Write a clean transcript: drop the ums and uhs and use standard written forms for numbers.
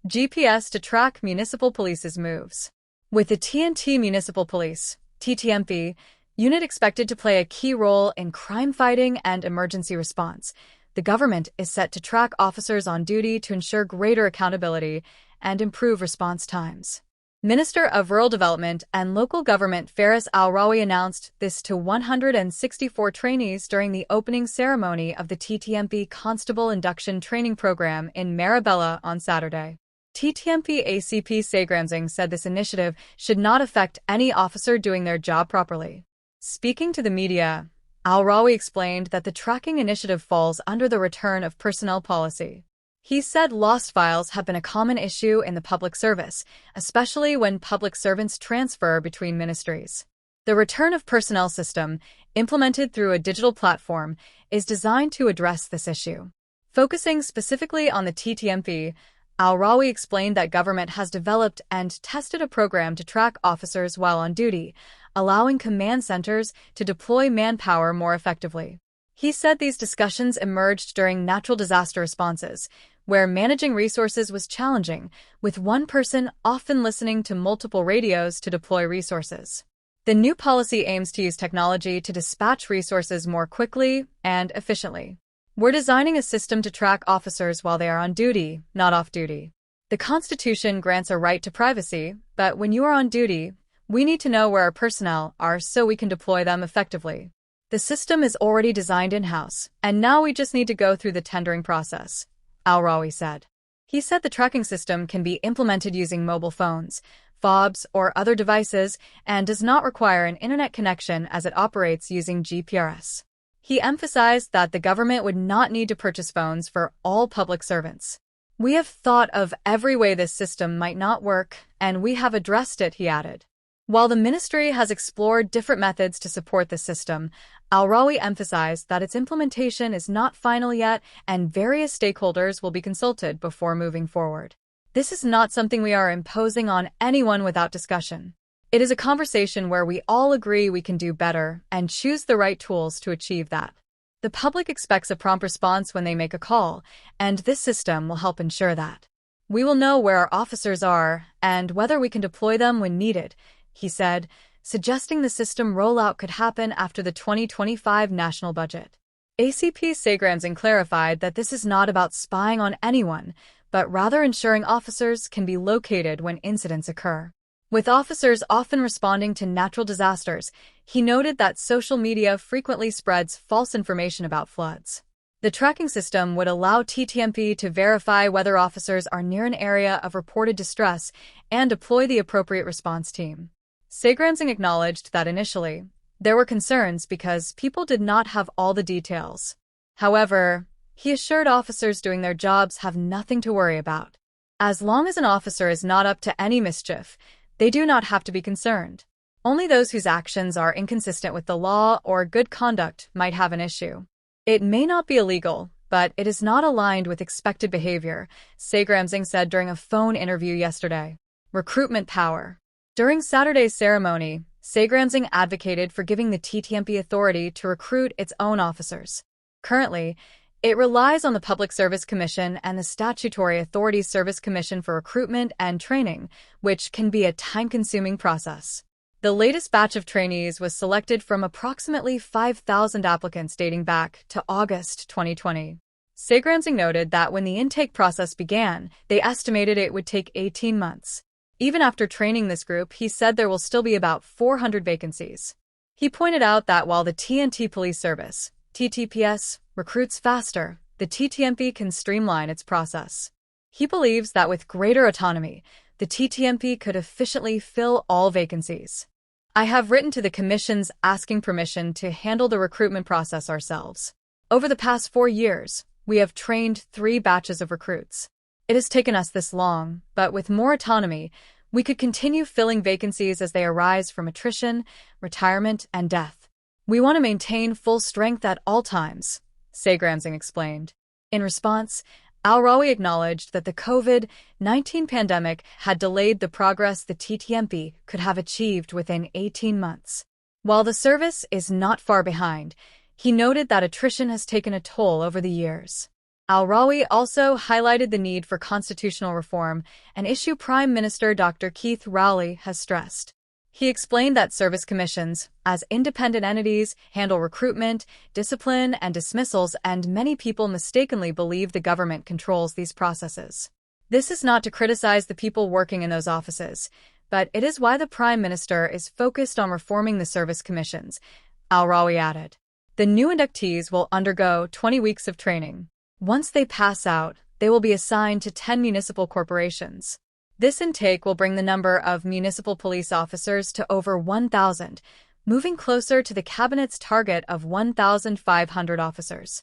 GPS to track municipal police's moves. With the TNT Municipal Police, TTMP, unit expected to play a key role in crime fighting and emergency response, the government is set to track officers on duty to ensure greater accountability and improve response times. Minister of Rural Development and Local Government Faris Al-Rawi announced this to 164 trainees during the opening ceremony of the TTMP Constable Induction Training Program in Marabella on Saturday. TTMP ACP Sagramsing said this initiative should not affect any officer doing their job properly. Speaking to the media, Al-Rawi explained that the tracking initiative falls under the return of personnel policy. He said lost files have been a common issue in the public service, especially when public servants transfer between ministries. The return of personnel system, implemented through a digital platform, is designed to address this issue. Focusing specifically on the TTMP, Al-Rawi explained that government has developed and tested a program to track officers while on duty, allowing command centers to deploy manpower more effectively. He said these discussions emerged during natural disaster responses, where managing resources was challenging, with one person often listening to multiple radios to deploy resources. The new policy aims to use technology to dispatch resources more quickly and efficiently. We're designing a system to track officers while they are on duty, not off duty. The Constitution grants a right to privacy, but when you are on duty, we need to know where our personnel are so we can deploy them effectively. The system is already designed in-house, and now we just need to go through the tendering process, Al-Rawi said. He said the tracking system can be implemented using mobile phones, fobs, or other devices and does not require an internet connection as it operates using GPS. He emphasized that the government would not need to purchase phones for all public servants. We have thought of every way this system might not work, and we have addressed it, he added. While the ministry has explored different methods to support the system, Al-Rawi emphasized that its implementation is not final yet and various stakeholders will be consulted before moving forward. This is not something we are imposing on anyone without discussion. It is a conversation where we all agree we can do better and choose the right tools to achieve that. The public expects a prompt response when they make a call, and this system will help ensure that. We will know where our officers are and whether we can deploy them when needed, he said, suggesting the system rollout could happen after the 2025 national budget. ACP Sagramsing clarified that this is not about spying on anyone, but rather ensuring officers can be located when incidents occur. With officers often responding to natural disasters, he noted that social media frequently spreads false information about floods. The tracking system would allow TTMP to verify whether officers are near an area of reported distress and deploy the appropriate response team. Sagramsing acknowledged that initially, there were concerns because people did not have all the details. However, he assured officers doing their jobs have nothing to worry about. As long as an officer is not up to any mischief, they do not have to be concerned. Only those whose actions are inconsistent with the law or good conduct might have an issue. It may not be illegal, but it is not aligned with expected behavior, Sagramsing said during a phone interview yesterday. Recruitment power. During Saturday's ceremony, Sagramsing advocated for giving the TTMP authority to recruit its own officers. Currently, it relies on the Public Service Commission and the Statutory Authorities Service Commission for recruitment and training, which can be a time-consuming process. The latest batch of trainees was selected from approximately 5,000 applicants dating back to August 2020. Sagramsing noted that when the intake process began, they estimated it would take 18 months. Even after training this group, he said there will still be about 400 vacancies. He pointed out that while the TNT Police Service, TTPS, recruits faster, the TTMP can streamline its process. He believes that with greater autonomy, the TTMP could efficiently fill all vacancies. I have written to the commissions asking permission to handle the recruitment process ourselves. Over the past 4 years, we have trained 3 batches of recruits. It has taken us this long, but with more autonomy, we could continue filling vacancies as they arise from attrition, retirement, and death. We want to maintain full strength at all times, Sagramsing explained. In response, Al-Rawi acknowledged that the COVID-19 pandemic had delayed the progress the TTMP could have achieved within 18 months. While the service is not far behind, he noted that attrition has taken a toll over the years. Al-Rawi also highlighted the need for constitutional reform, an issue Prime Minister Dr. Keith Rowley has stressed. He explained that service commissions, as independent entities, handle recruitment, discipline, and dismissals, and many people mistakenly believe the government controls these processes. This is not to criticize the people working in those offices, but it is why the Prime Minister is focused on reforming the service commissions, Al-Rawi added. The new inductees will undergo 20 weeks of training. Once they pass out, they will be assigned to 10 municipal corporations. This intake will bring the number of municipal police officers to over 1,000, moving closer to the cabinet's target of 1,500 officers.